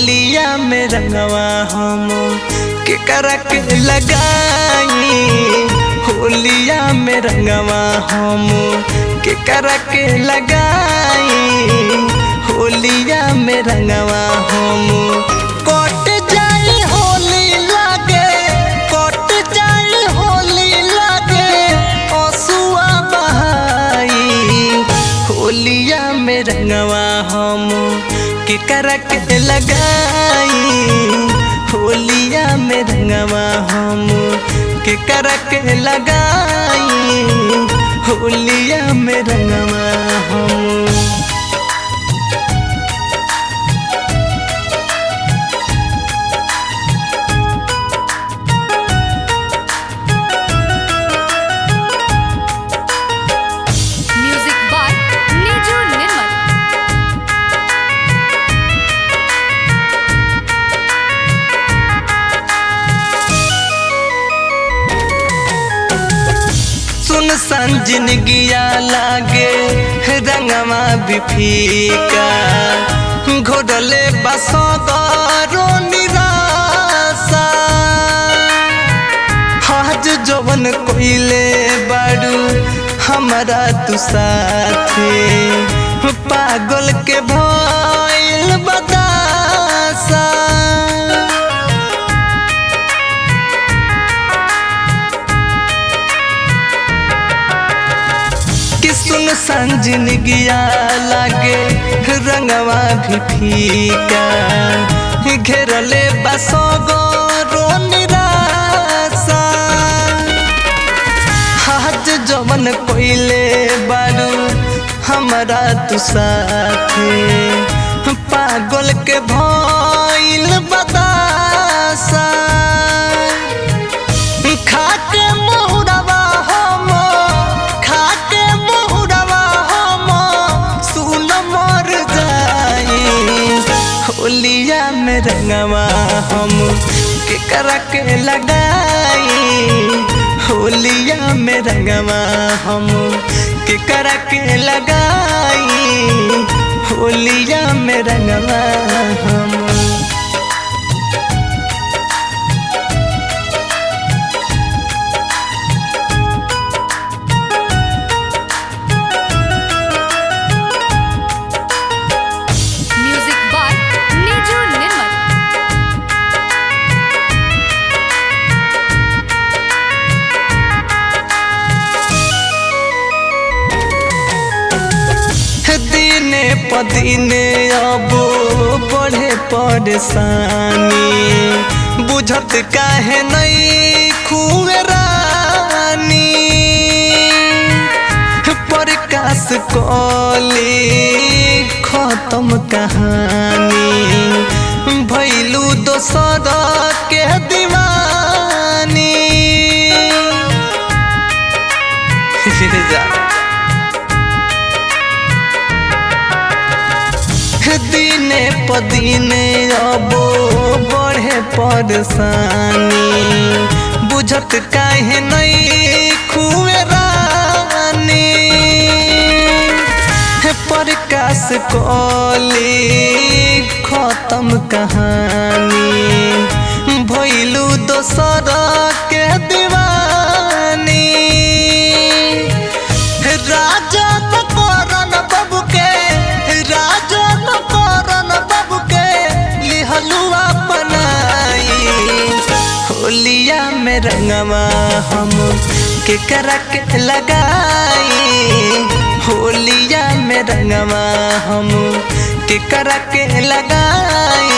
होलिया में रंगवा हम के करक लगाई। होलिया में रंगवा हम के करक लगाई। होलिया में रंगवा हम कट जाए होली लागे, कट जाए होली लागे असुआ बहाई। होलिया में रंगवा हम के करक लगाई। होलिया में रंगवा हम के करक लगाई। होलिया में रंगवा हम जिंदगिया लागे रंगवा भी फीका। घोड़ले बसो निराशा आज जवन कोइले बारू हमारा तू साथे। पागल के भइल बदासा जिंदगिया लागे रंगवा भी फीका। घेरले बसो निराशा आज जवन कोइले बारू हमारा तू साथे। पागल के भइल बदासा खाके मुहरवा हम, खाके मुहरवा हम सुन मर जाई। होलिया में रंगवा हम के करक लगाई। होलिया में रंगवा हम के करक लगाई। होलिया में रंगवा हम पदीने अब बढ़े परेशानी। बुझत काहे नहीं खुए रानी। प्रकाश कली खत्म कहानी। भैलू दोसर के दीवानी। दिने पदीने अब बढ़े परेशानी। बुझत काहे नहीं खुए रानी। प्रकाश कली खत्म कहानी। भैलू दोसर के दीवानी। राजा करन बाबू के, राजा करन बाबू के लिहलुआ बनाई। होलिया में रंगवा हम के करक लगाई। होलिया में रंगवा हम के करक लगाई।